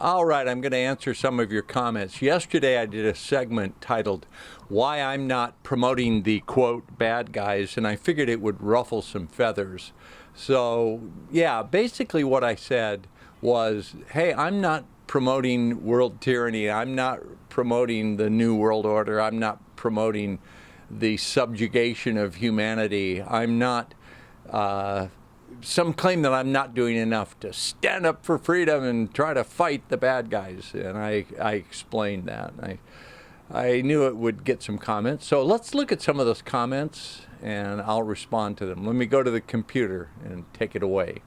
All right, I'm going to answer some of your comments. Yesterday, I did a segment titled Why I'm Not Promoting the, quote, Bad Guys, and I figured it would ruffle some feathers. So, yeah, basically what I said was, hey, I'm not promoting world tyranny. I'm not promoting the New World Order. I'm not promoting the subjugation of humanity. I'm not... some claim that I'm not doing enough to stand up for freedom and try to fight the bad guys. And I explained that. I knew it would get some comments. So let's look at some of those comments and I'll respond to them. Let me go to the computer and take it away.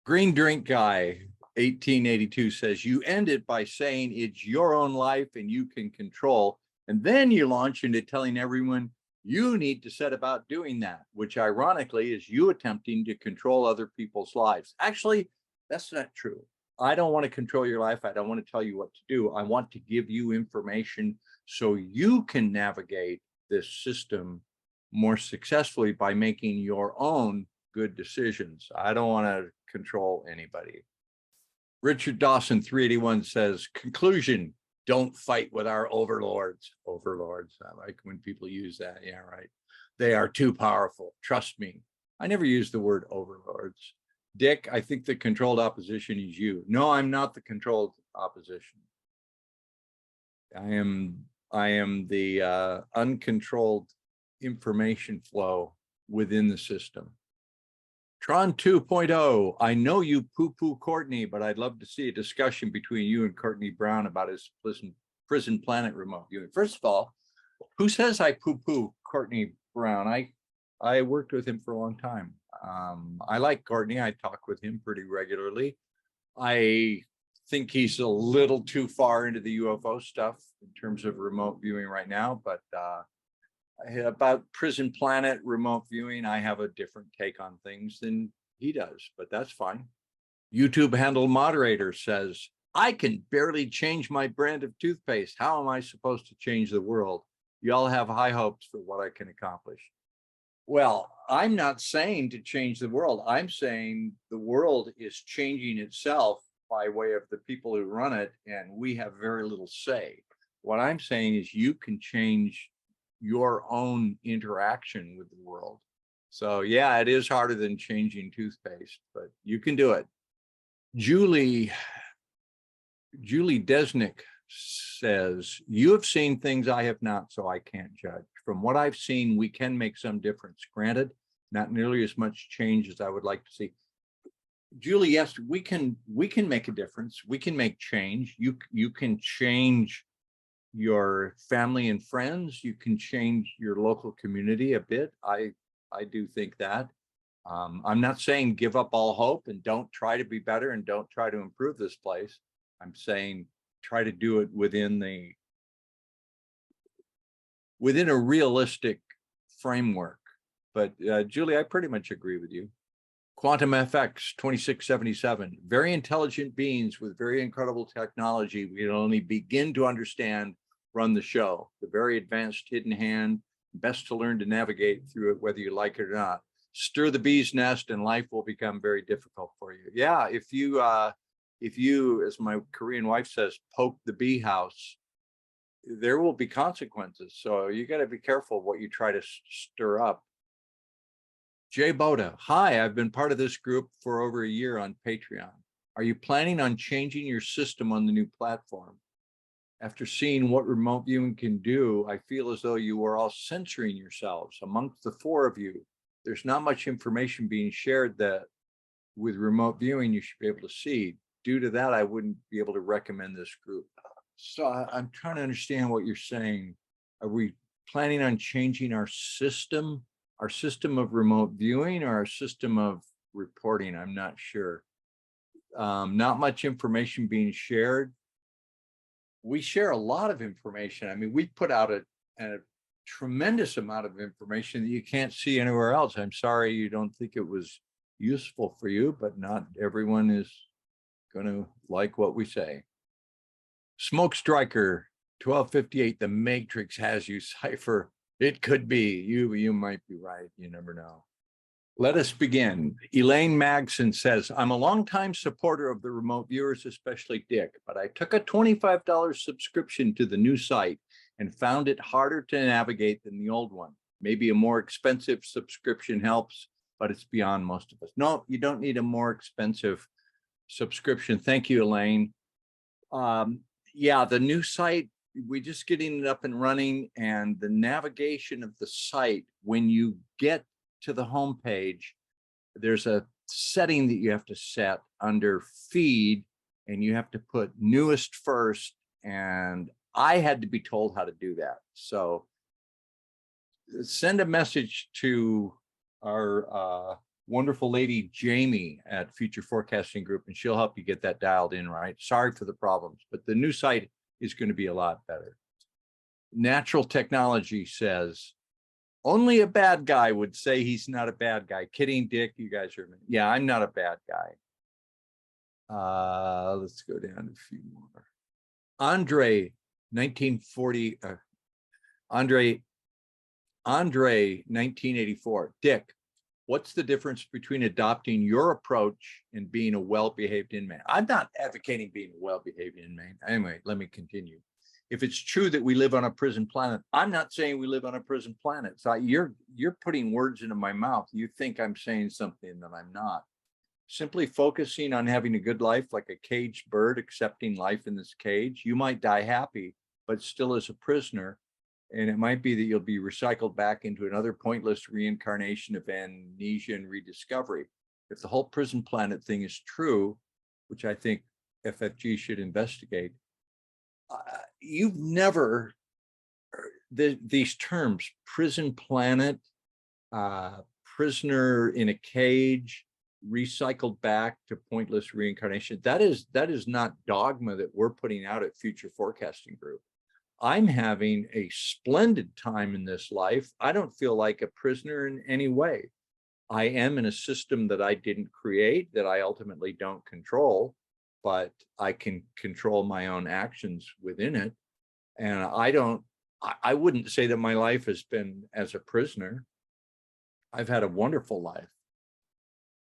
Green Drink Guy 1882 says, you end it by saying it's your own life and you can control. And then you launch into telling everyone you need to set about doing that, which ironically is you attempting to control other people's lives. Actually, that's not true. I don't want to control your life. I don't want to tell you what to do. I want to give you information so you can navigate this system more successfully by making your own good decisions. I don't want to control anybody. Richard Dawson 381 says, conclusion, don't fight with our overlords. Overlords, I like when people use that. Yeah, right. They are too powerful. Trust me. I never use the word overlords. Dick, I think the controlled opposition is you. No, I'm not the controlled opposition. I am the uncontrolled information flow within the system. Tron 2.0, I know you poo-poo Courtney, but I'd love to see a discussion between you and Courtney Brown about his prison planet remote viewing. First of all, who says I poo-poo Courtney Brown? I worked with him for a long time. I like Courtney. I talk with him pretty regularly. I think he's a little too far into the UFO stuff in terms of remote viewing right now, but about Prison Planet remote viewing, I have a different take on things than he does, but that's fine. YouTube handle Moderator says, I can barely change my brand of toothpaste. How am I supposed to change the world? Y'all have high hopes for what I can accomplish. Well, I'm not saying to change the world. I'm saying the world is changing itself by way of the people who run it, and we have very little say. What I'm saying is you can change your own interaction with the world. So yeah, it is harder than changing toothpaste, but you can do it. Julie Desnick says, you have seen things I have not, so I can't judge. From what I've seen, we can make some difference. Granted, not nearly as much change as I would like to see. Julie, yes, we can make a difference. We can make change. You can change your family and friends. You can change your local community a bit. I do think that. I'm not saying give up all hope and don't try to be better and don't try to improve this place. I'm saying try to do it within a realistic framework. But Julie, I pretty much agree with you. Quantum FX 2677, very intelligent beings with very incredible technology. We can only begin to understand, run the show. The very advanced hidden hand, best to learn to navigate through it, whether you like it or not. Stir the bee's nest and life will become very difficult for you. Yeah, if you, as my Korean wife says, poke the bee house, there will be consequences. So you got to be careful what you try to stir up. Jay Boda, hi, I've been part of this group for over a year on Patreon. Are you planning on changing your system on the new platform? After seeing what remote viewing can do, I feel as though you are all censoring yourselves. Amongst the four of you, there's not much information being shared that with remote viewing you should be able to see. Due to that, I wouldn't be able to recommend this group. So I'm trying to understand what you're saying. Are we planning on changing our system of remote viewing or our system of reporting? I'm not sure. Not much information being shared. We share a lot of information. I mean, we put out a tremendous amount of information that you can't see anywhere else. I'm sorry you don't think it was useful for you, but not everyone is going to like what we say. Smoke Striker 1258, the Matrix has you, Cipher. It could be. You might be right. You never know. Let us begin. Elaine Magson says, I'm a longtime supporter of the remote viewers, especially Dick, but I took a $25 subscription to the new site and found it harder to navigate than the old one. Maybe a more expensive subscription helps, but it's beyond most of us. No, you don't need a more expensive subscription. Thank you, Elaine. Yeah, the new site, we're just getting it up and running, and the navigation of the site, when you get to the home page, there's a setting that you have to set under feed, and you have to put newest first, and I had to be told how to do that. So send a message to our wonderful lady Jamie at Future Forecasting Group, and she'll help you get that dialed in right. Sorry for the problems, but the new site is going to be a lot better. Natural Technology says, only a bad guy would say he's not a bad guy. Kidding, Dick, you guys are, yeah, I'm not a bad guy. Let's go down a few more. Andre, 1984. Dick, what's the difference between adopting your approach and being a well-behaved inmate? I'm not advocating being a well-behaved inmate. Anyway, let me continue. If it's true that we live on a prison planet, I'm not saying we live on a prison planet. So you're putting words into my mouth. You think I'm saying something that I'm not. Simply focusing on having a good life like a caged bird, accepting life in this cage, you might die happy, but still as a prisoner. And it might be that you'll be recycled back into another pointless reincarnation of amnesia and rediscovery. If the whole prison planet thing is true, which I think FFG should investigate, you've never, these terms, prison planet, prisoner in a cage, recycled back to pointless reincarnation, that is not dogma that we're putting out at Future Forecasting Group. I'm having a splendid time in this life. I don't feel like a prisoner in any way. I am in a system that I didn't create, that I ultimately don't control, but I can control my own actions within it. And I wouldn't say that my life has been as a prisoner. I've had a wonderful life.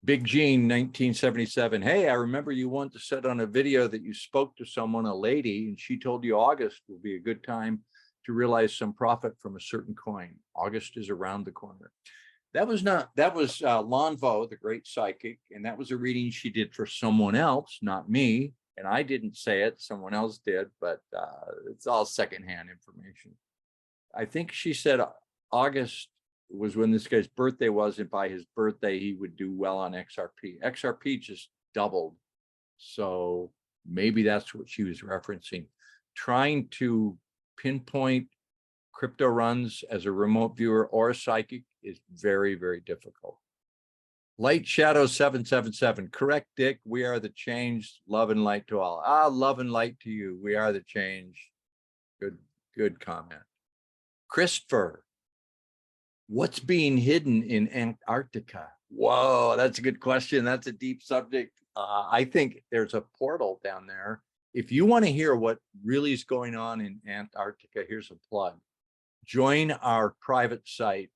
Big Gene, 1977. Hey, I remember you once said on a video that you spoke to someone, a lady, and she told you August will be a good time to realize some profit from a certain coin. August is around the corner. That was Lonvo, the great psychic, and that was a reading she did for someone else, not me. And I didn't say it, someone else did, but it's all secondhand information. I think she said August was when this guy's birthday was, and by his birthday, he would do well on XRP. XRP just doubled. So maybe that's what she was referencing. Trying to pinpoint crypto runs as a remote viewer or a psychic is very, very difficult. Light Shadow 777. Correct, Dick. We are the change. Love and light to all. Love and light to you. We are the change. Good comment. Christopher. What's being hidden in Antarctica? Whoa, that's a good question. That's a deep subject. I think there's a portal down there. If you want to hear what really is going on in Antarctica, here's a plug. Join our private site,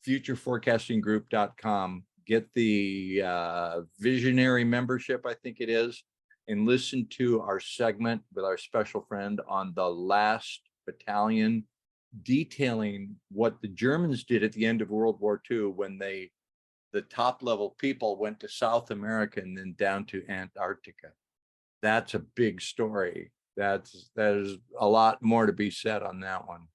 futureforecastinggroup.com. Get the visionary membership, I think it is, and listen to our segment with our special friend on the last battalion, detailing what the Germans did at the end of World War II when the top level people went to South America and then down to Antarctica. That's a big story. There's a lot more to be said on that one.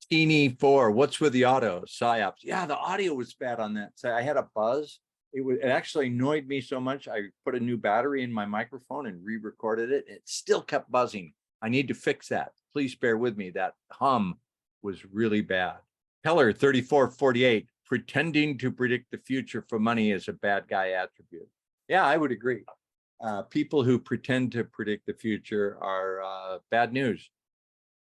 Teeny 4, what's with the auto? Sciops. Yeah, the audio was bad on that. So I had a buzz. It actually annoyed me so much. I put a new battery in my microphone and re-recorded it. It still kept buzzing. I need to fix that. Please bear with me. That hum was really bad. Heller 3448, pretending to predict the future for money is a bad guy attribute. Yeah, I would agree. People who pretend to predict the future are bad news.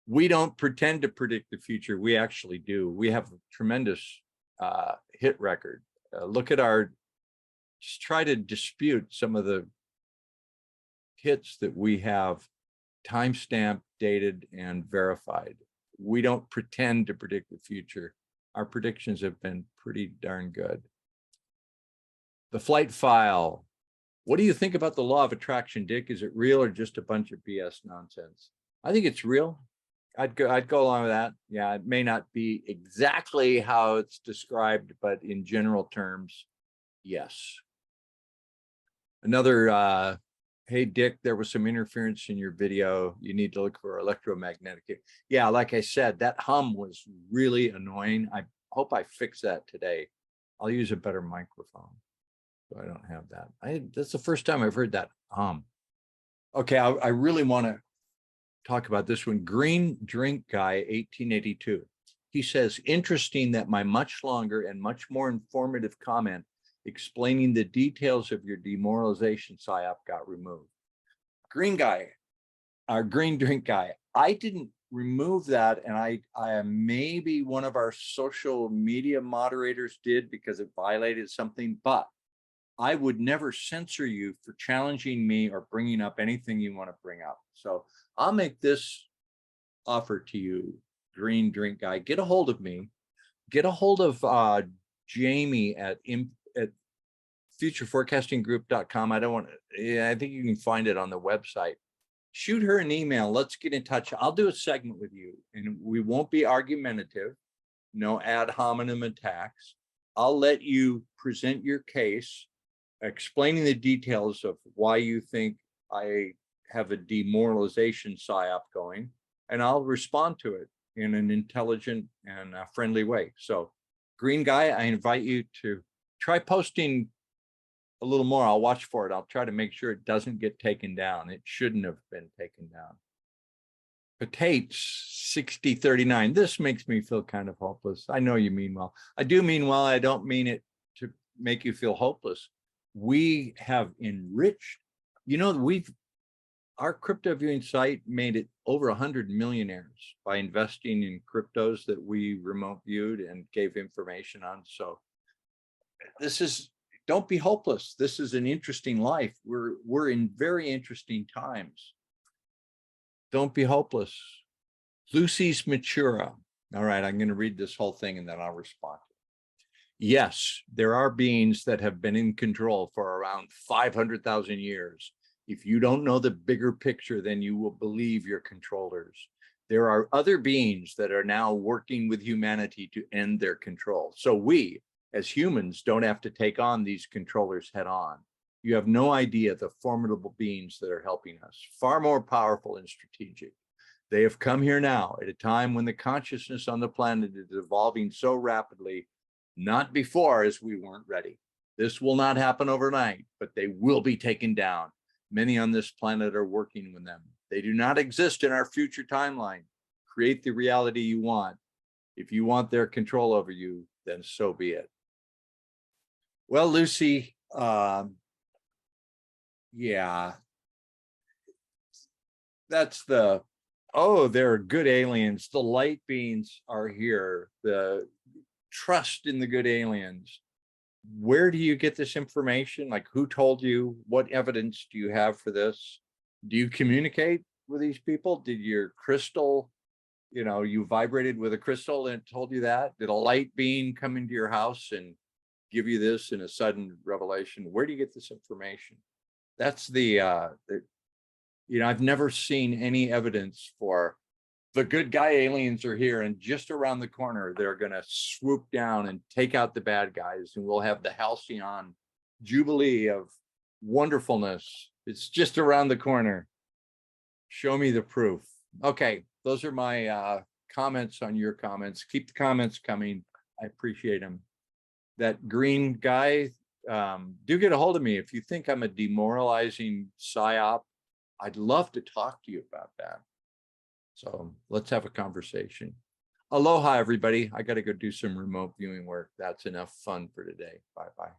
We don't pretend to predict the future. We actually do. We have a tremendous hit record. Look at just try to dispute some of the hits that we have timestamped, dated, and verified. We don't pretend to predict the future. Our predictions have been pretty darn good. The flight file. What do you think about the law of attraction, Dick? Is it real or just a bunch of BS nonsense? I think it's real. I'd go along with that. Yeah, it may not be exactly how it's described, but in general terms, yes. Another, hey, Dick, there was some interference in your video. You need to look for electromagnetic. Yeah, like I said, that hum was really annoying. I hope I fix that today. I'll use a better microphone. So I don't have that. That's the first time I've heard that hum. Okay, I really want to talk about this one. Green Drink Guy, 1882. He says, interesting that my much longer and much more informative comment explaining the details of your demoralization psyop got removed. Green Guy, our Green Drink Guy, I didn't remove that, and I maybe one of our social media moderators did because it violated something, but I would never censor you for challenging me or bringing up anything you want to bring up. So I'll make this offer to you, Green Drink Guy. Get a hold of me. Get a hold of Jamie at futureforecastinggroup.com. I think you can find it on the website. Shoot her an email. Let's get in touch. I'll do a segment with you, and we won't be argumentative. No ad hominem attacks. I'll let you present your case, explaining the details of why you think I have a demoralization psyop going, and I'll respond to it in an intelligent and friendly way. So, Green Guy, I invite you to try posting a little more. I'll watch for it. I'll try to make sure it doesn't get taken down. It shouldn't have been taken down. Patates 6039. This makes me feel kind of hopeless. I know you mean well. I do mean well. I don't mean it to make you feel hopeless. We have enriched, our crypto viewing site made it over 100 millionaires by investing in cryptos that we remote viewed and gave information on. So don't be hopeless. This is an interesting life. We're in very interesting times. Don't be hopeless. Lucy's Matura. All right, I'm going to read this whole thing and then I'll respond. Yes, there are beings that have been in control for around 500,000 years. If you don't know the bigger picture, then you will believe your controllers. There are other beings that are now working with humanity to end their control. So we, as humans, don't have to take on these controllers head on. You have no idea the formidable beings that are helping us, far more powerful and strategic. They have come here now at a time when the consciousness on the planet is evolving so rapidly, not before as we weren't ready. This will not happen overnight, but they will be taken down. Many on this planet are working with them. They do not exist in our future timeline. Create the reality you want. If you want their control over you, then so be it. Well, Lucy, yeah, that's there are good aliens. The light beings are here. The trust in the good aliens. Where do you get this information? Like, who told you? What evidence do you have for this? Do you communicate with these people? Did your crystal, you vibrated with a crystal and it told you that? Did a light being come into your house and give you this in a sudden revelation? Where do you get this information? That's I've never seen any evidence for the good guy aliens are here, and just around the corner, they're going to swoop down and take out the bad guys, and we'll have the halcyon jubilee of wonderfulness. It's just around the corner. Show me the proof. Okay, those are my comments on your comments. Keep the comments coming. I appreciate them. That Green Guy, do get a hold of me if you think I'm a demoralizing psyop. I'd love to talk to you about that. So let's have a conversation. Aloha, everybody. I got to go do some remote viewing work. That's enough fun for today. Bye-bye.